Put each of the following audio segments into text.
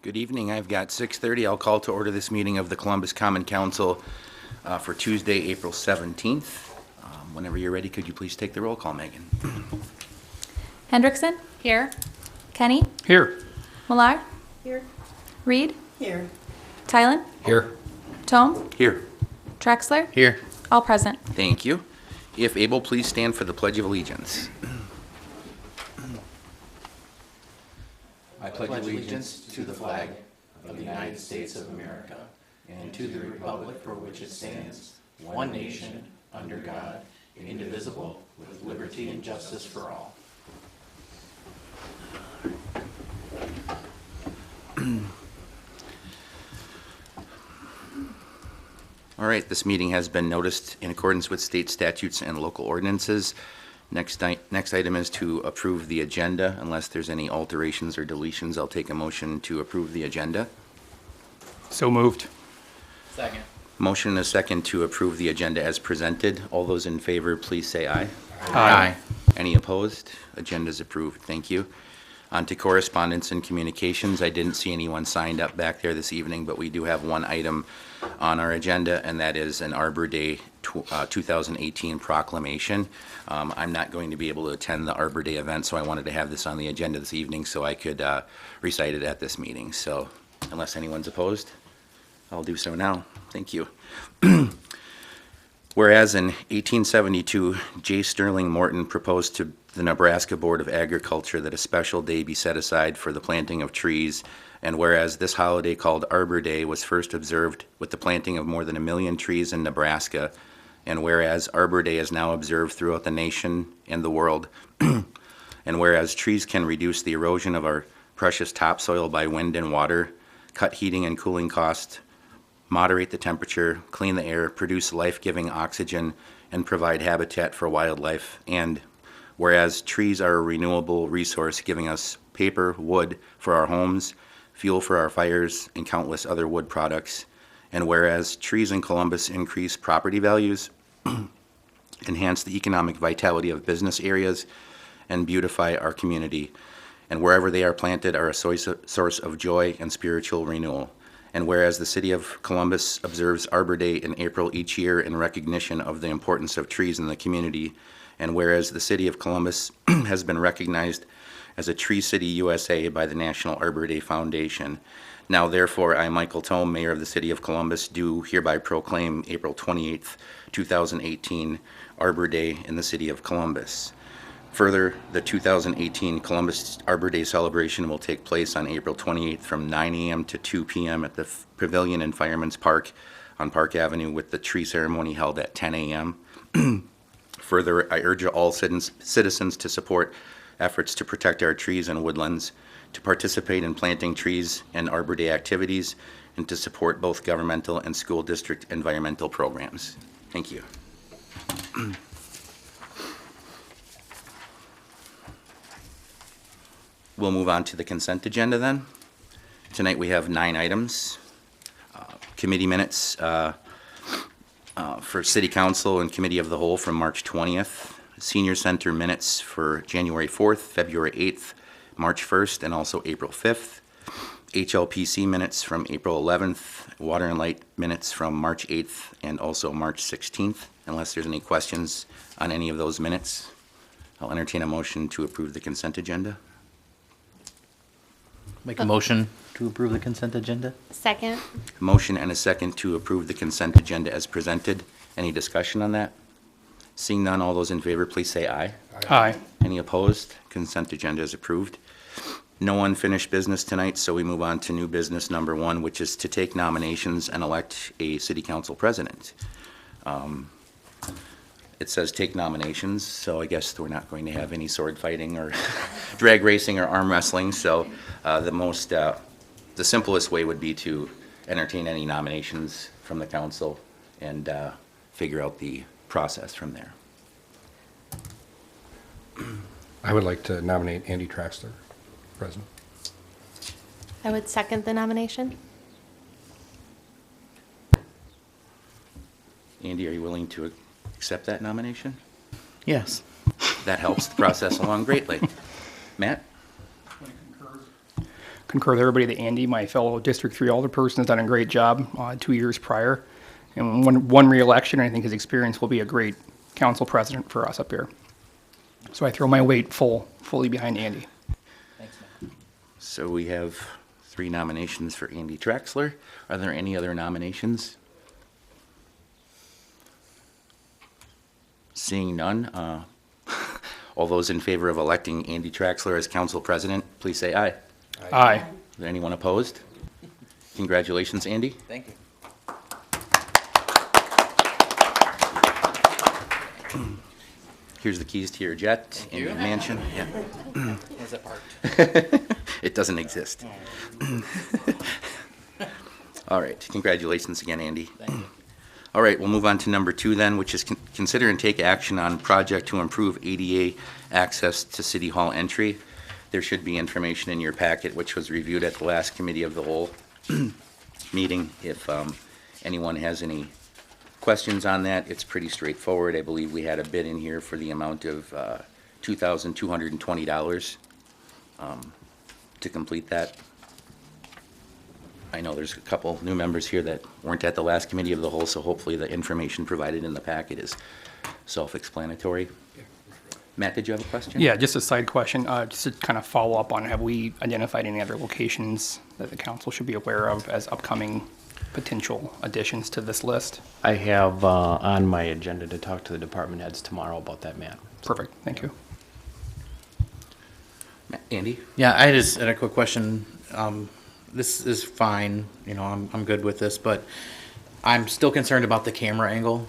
Good evening. I've got 6:30. I'll call to order this meeting of the Columbus Common Council for Tuesday, April 17th. Whenever you're ready, could you please take the roll call, Megan? Hendrickson? Here. Kenny? Here. Millar? Here. Reed? Here. Tylen? Here. Tome? Here. Trexler? Here. All present. Thank you. If able, please stand for the Pledge of Allegiance. I pledge allegiance to the flag of the United States of America and to the republic for which it stands, one nation, under God, indivisible, with liberty and justice for all. All right, this meeting has been noticed in accordance with state statutes and local ordinances. Next item is to approve the agenda. Unless there's any alterations or deletions, I'll take a motion to approve the agenda. So moved. Second. Motion and a second to approve the agenda as presented. All those in favor, please say aye. Aye. Any opposed? Agenda is approved. Thank you. On to correspondence and communications. I didn't see anyone signed up back there this evening, but we do have one item on our agenda, and that is an Arbor Day 2018 proclamation. I'm not going to be able to attend the Arbor Day event, so I wanted to have this on the agenda this evening so I could recite it at this meeting. So unless anyone's opposed, I'll do so now. Thank you. Whereas in 1872, J. Sterling Morton proposed to the Nebraska Board of Agriculture that a special day be set aside for the planting of trees, and whereas this holiday called Arbor Day was first observed with the planting of more than 1 million trees in Nebraska, and whereas Arbor Day is now observed throughout the nation and the world, and whereas trees can reduce the erosion of our precious topsoil by wind and water, cut heating and cooling costs, moderate the temperature, clean the air, produce life-giving oxygen, and provide habitat for wildlife. And whereas trees are a renewable resource giving us paper, wood for our homes, fuel for our fires, and countless other wood products. And whereas trees in Columbus increase property values, enhance the economic vitality of business areas, and beautify our community. And wherever they are planted are a source of joy and spiritual renewal. And whereas the City of Columbus observes Arbor Day in April each year in recognition of the importance of trees in the community, and whereas the City of Columbus has been recognized as a Tree City USA by the National Arbor Day Foundation. Now therefore, I, Michael Tome, Mayor of the City of Columbus, do hereby proclaim April 28th, 2018, Arbor Day in the City of Columbus. Further, the 2018 Columbus Arbor Day celebration will take place on April 28th from 9 a.m. to 2 p.m. at the Pavilion in Fireman's Park on Park Avenue, with the tree ceremony held at 10 a.m. Further, I urge all citizens to support efforts to protect our trees and woodlands, to participate in planting trees and Arbor Day activities, and to support both governmental and school district environmental programs. Thank you. We'll move on to the consent agenda then. Tonight we have 9 items. Committee minutes for City Council and Committee of the Whole from March 20th. Senior Center minutes for January 4th, February 8th, March 1st, and also April 5th. HLPC minutes from April 11th. Water and Light minutes from March 8th and also March 16th. Unless there's any questions on any of those minutes, I'll entertain a motion to approve the consent agenda. Make a motion to approve the consent agenda? Second. Motion and a second to approve the consent agenda as presented. Any discussion on that? Seeing none, all those in favor, please say aye. Aye. Any opposed? Consent agenda is approved. No unfinished business tonight, so we move on to new business number 1, which is to take nominations and elect a city council president. It says take nominations, so I guess we're not going to have any sword fighting or drag racing or arm wrestling. So the simplest way would be to entertain any nominations from the council and figure out the process from there. I would like to nominate Andy Traxler, President. I would second the nomination. Andy, are you willing to accept that nomination? Yes. That helps the process along greatly. Matt? concur with everybody that Andy, my fellow District 3 alderperson, has done a great job 2 years prior. And one re-election, I think his experience will be a great council president for us up here. So I throw my weight fully behind Andy. Thanks, Matt. So we have 3 nominations for Andy Traxler. Are there any other nominations? Seeing none, all those in favor of electing Andy Traxler as council president, please say aye. Aye. Is there anyone opposed? Congratulations, Andy. Thank you. Here's the keys to your jet and your mansion. Yeah. Where's it parked? It doesn't exist. All right, congratulations again, Andy. Thank you. All right, we'll move on to number 2 then, which is consider and take action on project to improve ADA access to City Hall entry. There should be information in your packet, which was reviewed at the last committee of the whole meeting. If anyone has any questions on that, it's pretty straightforward. I believe we had a bid in here for the amount of $2,220 to complete that. I know there's a couple new members here that weren't at the last committee of the whole, so hopefully the information provided in the packet is self-explanatory. Matt, did you have a question? Yeah, just a side question, just to kind of follow up on, have we identified any other locations that the council should be aware of as upcoming potential additions to this list? I have on my agenda to talk to the department heads tomorrow about that, Matt. Perfect, thank you. Andy? Yeah, I just had a quick question. This is fine, you know, I'm good with this, but I'm still concerned about the camera angle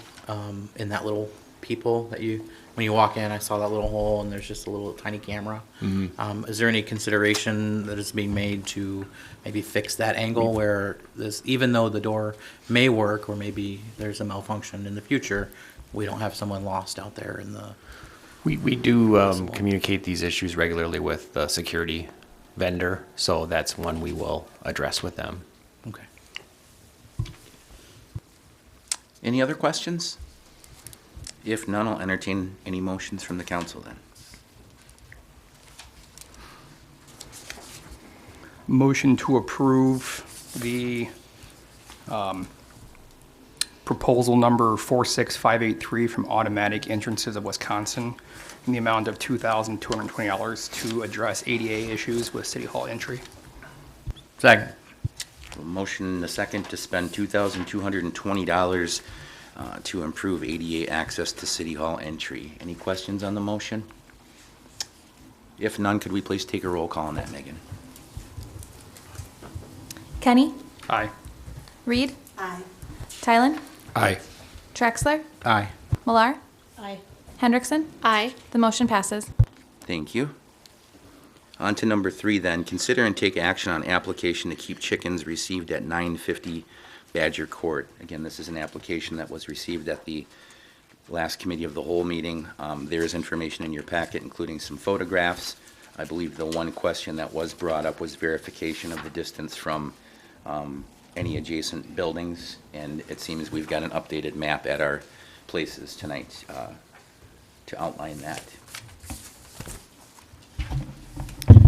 in that little peephole that when you walk in, I saw that little hole and there's just a little tiny camera. Is there any consideration that is being made to maybe fix that angle where this, even though the door may work or maybe there's a malfunction in the future, we don't have someone lost out there in the... We do communicate these issues regularly with the security vendor, so that's one we will address with them. Okay. Any other questions? If none, I'll entertain any motions from the council then. Motion to approve the proposal number 46583 from Automatic Entrances of Wisconsin in the amount of $2,220 to address ADA issues with City Hall entry. Second. A motion and a second to spend $2,220 to improve ADA access to City Hall entry. Any questions on the motion? If none, could we please take a roll call on that, Megan? Kenny? Aye. Reed? Aye. Tylen? Aye. Traxler? Aye. Millar? Aye. Hendrickson? Aye. The motion passes. Thank you. On to number 3 then. Consider and take action on application to keep chickens received at 950 Badger Court. Again, this is an application that was received at the last committee of the whole meeting. There is information in your packet, including some photographs. I believe the one question that was brought up was verification of the distance from any adjacent buildings, and it seems we've got an updated map at our places tonight to outline that.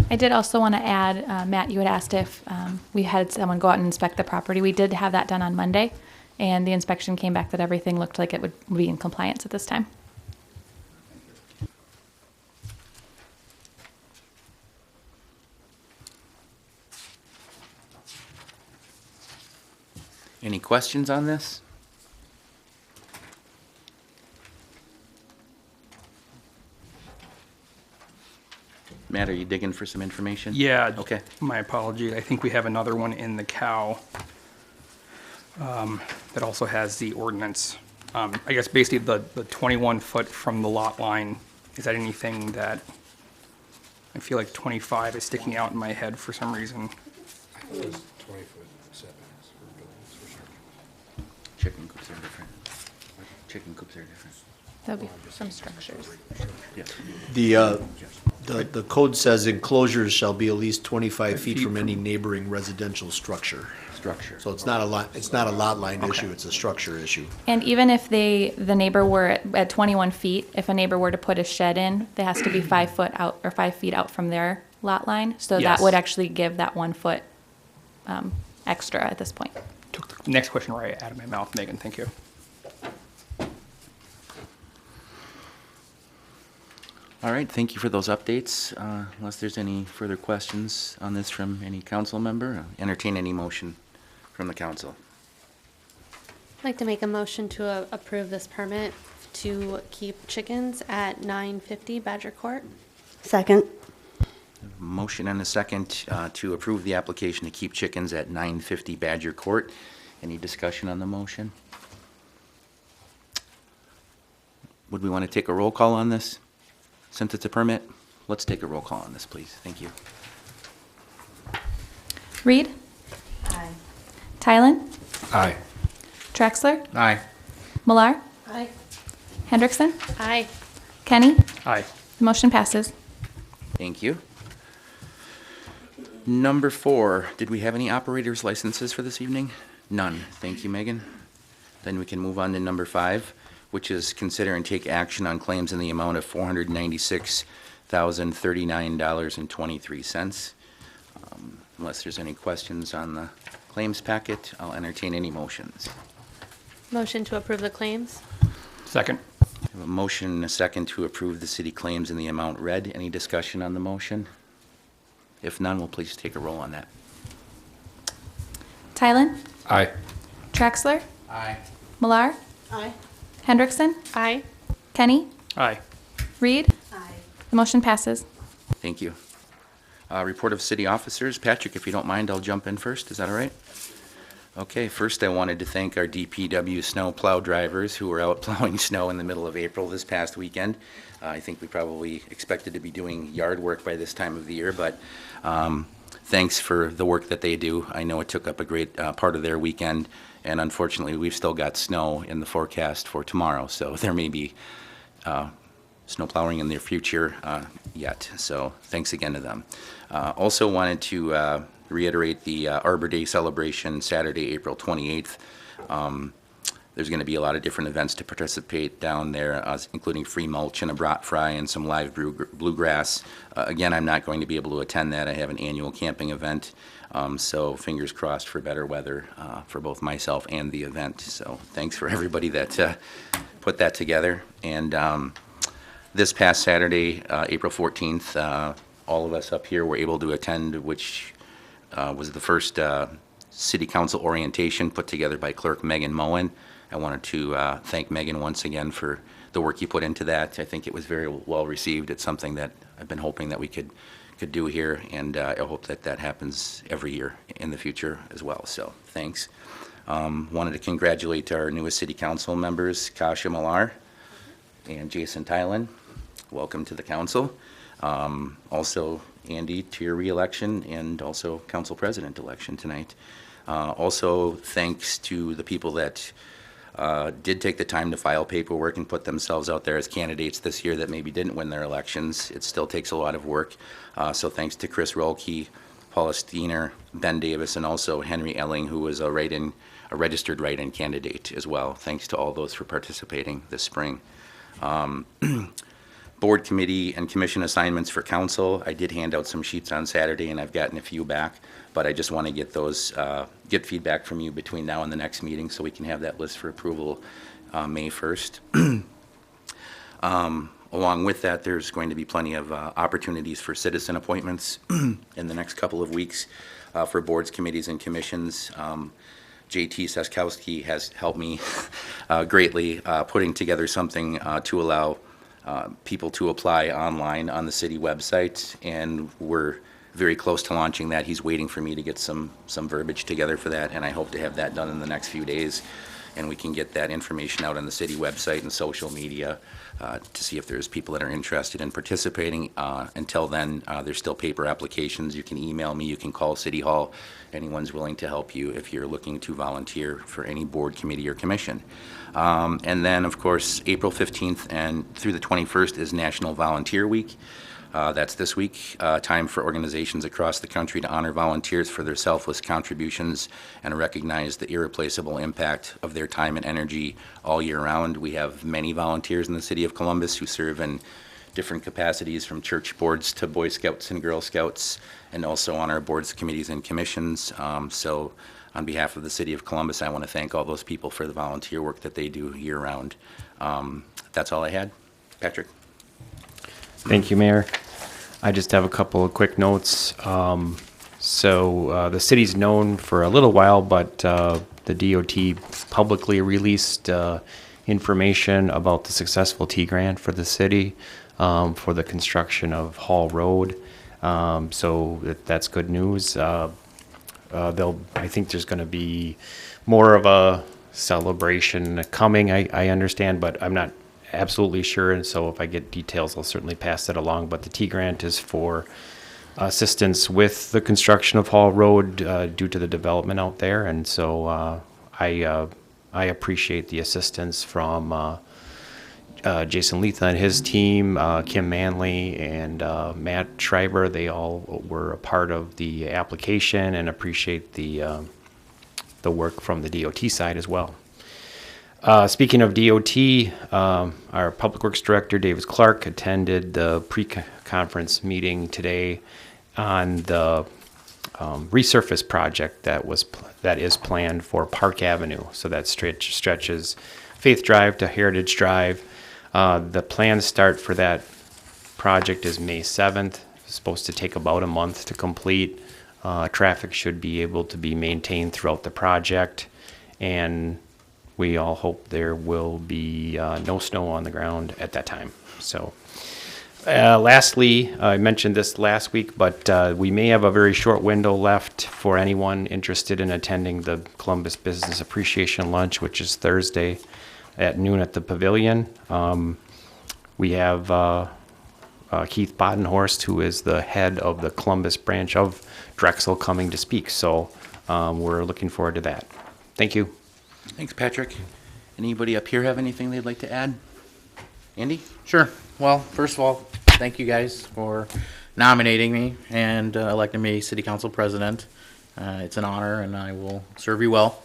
I did also want to add, Matt, you had asked if we had someone go out and inspect the property. We did have that done on Monday, and the inspection came back that everything looked like it would be in compliance at this time. Any questions on this? Matt, are you digging for some information? Yeah. Okay. My apology. I think we have another one in the cow that also has the ordinance. I guess basically the 21 foot from the lot line, is that anything that, I feel like 25 is sticking out in my head for some reason. I thought it was 20-foot setbacks for buildings for structures. Chicken coops are different. Chicken coops are different. That would be some structures. Yeah. The code says enclosures shall be at least 25 feet from any neighboring residential structure. Structure. So it's not a lot line issue, it's a structure issue. And even if the neighbor were at 21 feet, if a neighbor were to put a shed in, it has to be 5 foot out or 5 feet out from their lot line. So Yes. that would actually give that 1 foot extra at this point. Took the next question right out of my mouth, Megan. Thank you. All right, thank you for those updates. Unless there's any further questions on this from any council member, entertain any motion from the council. I'd like to make a motion to approve this permit to keep chickens at 950 Badger Court. Second. Motion and a second to approve the application to keep chickens at 950 Badger Court. Any discussion on the motion? Would we want to take a roll call on this? Since it's a permit, let's take a roll call on this, please. Thank you. Reed? Aye. Tylen? Aye. Traxler? Aye. Millar? Aye. Hendrickson? Aye. Kenny? Aye. The motion passes. Thank you. Number 4, did we have any operators licenses for this evening? None. Thank you, Megan. Then we can move on to number 5, which is consider and take action on claims in the amount of $496,039.23. Unless there's any questions on the claims packet, I'll entertain any motions. Motion to approve the claims. Second. I have a motion and a second to approve the city claims in the amount read. Any discussion on the motion? If none, we'll please take a roll on that. Tylen? Aye. Traxler? Aye. Millar? Aye. Hendrickson? Aye. Kenny? Aye. Reed? Aye. The motion passes. Thank you. Report of city officers. Patrick, if you don't mind, I'll jump in first. Is that all right? Okay, first I wanted to thank our DPW snow plow drivers who were out plowing snow in the middle of April this past weekend. I think we probably expected to be doing yard work by this time of the year, but thanks for the work that they do. I know it took up a great part of their weekend, and unfortunately, we've still got snow in the forecast for tomorrow, so there may be snow plowing in their future yet. So thanks again to them. Also wanted to reiterate the Arbor Day celebration Saturday, April 28th. There's going to be a lot of different events to participate down there, including free mulch and a brat fry and some live bluegrass. Again, I'm not going to be able to attend that. I have an annual camping event, so fingers crossed for better weather for both myself and the event. So thanks for everybody that put that together. And this past Saturday, April 14th, all of us up here were able to attend, which was the first city council orientation put together by Clerk Megan Moen. I wanted to thank Megan once again for the work you put into that. I think it was very well received. It's something that I've been hoping that we could do here, and I hope that that happens every year in the future as well. So thanks. Wanted to congratulate our newest city council members, Kasha Millar and Jason Tylen. Welcome to the council. Also, Andy, to your reelection, and also council president election tonight. Also, thanks to the people that did take the time to file paperwork and put themselves out there as candidates this year that maybe didn't win their elections. It still takes a lot of work. So thanks to Chris Rolke, Paula Steiner, Ben Davis, and also Henry Elling, who was a registered write-in candidate as well. Thanks to all those for participating this spring. Board committee and commission assignments for council. I did hand out some sheets on Saturday, and I've gotten a few back, but I just want to get those, get feedback from you between now and the next meeting so we can have that list for approval May 1st. Along with that, there's going to be plenty of opportunities for citizen appointments in the next couple of weeks for boards, committees, and commissions. JT Seskowski has helped me greatly putting together something to allow people to apply online on the city website, and we're very close to launching that. He's waiting for me to get some verbiage together for that, and I hope to have that done in the next few days, and we can get that information out on the city website and social media to see if there's people that are interested in participating. Until then, there's still paper applications. You can email me, you can call City Hall. Anyone's willing to help you if you're looking to volunteer for any board, committee, or commission. And then, of course, April 15th and through the 21st is National Volunteer Week. That's this week, time for organizations across the country to honor volunteers for their selfless contributions and recognize the irreplaceable impact of their time and energy all year round. We have many volunteers in the city of Columbus who serve in different capacities, from church boards to Boy Scouts and Girl Scouts, and also on our boards, committees, and commissions. So on behalf of the City of Columbus, I want to thank all those people for the volunteer work that they do year-round. That's all I had. Patrick? Thank you, Mayor. I just have a couple of quick notes. The city's known for a little while, but the DOT publicly released information about the successful T grant for the city for the construction of Hall Road. That's good news. I think there's going to be more of a celebration coming, I understand, but I'm not absolutely sure. And so if I get details, I'll certainly pass that along. But the T grant is for assistance with the construction of Hall Road due to the development out there. And so I appreciate the assistance from Jason Letha and his team, Kim Manley and Matt Schreiber. They all were a part of the application, and appreciate the work from the DOT side as well. Speaking of DOT, our Public Works Director, Davis Clark, attended the pre-conference meeting today on the resurface project that is planned for Park Avenue. So that stretches Faith Drive to Heritage Drive. The planned start for that project is May 7th. It's supposed to take about a month to complete. Traffic should be able to be maintained throughout the project, and we all hope there will be no snow on the ground at that time. So, lastly, I mentioned this last week, but we may have a very short window left for anyone interested in attending the Columbus Business Appreciation Lunch, which is Thursday at noon at the Pavilion. We have Keith Bodenhorst, who is the head of the Columbus branch of Drexel, coming to speak. So we're looking forward to that. Thank you. Thanks, Patrick. Anybody up here have anything they'd like to add? Andy? Sure. Well, first of all, thank you guys for nominating me and electing me City Council President. It's an honor, and I will serve you well.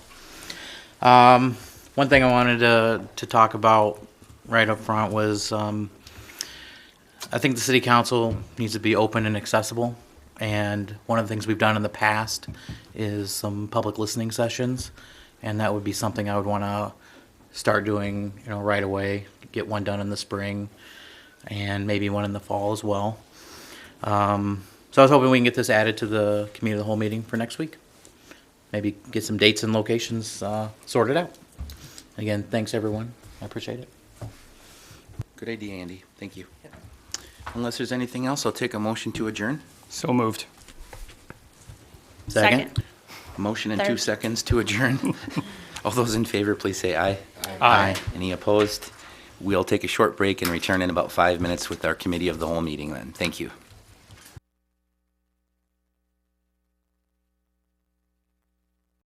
One thing I wanted to talk about right up front was I think the City Council needs to be open and accessible. And one of the things we've done in the past is some public listening sessions. And that would be something I would want to start doing, right away. Get one done in the spring, and maybe one in the fall as well. So I was hoping we can get this added to the committee of the whole meeting for next week. Maybe get some dates and locations sorted out. Again, thanks everyone. I appreciate it. Good idea, Andy. Thank you. Unless there's anything else, I'll take a motion to adjourn. So moved. Second. A motion in 2 Third. seconds to adjourn. All those in favor, please say aye. Aye. Any opposed? We'll take a short break and return in about 5 minutes with our committee of the whole meeting then. Thank you.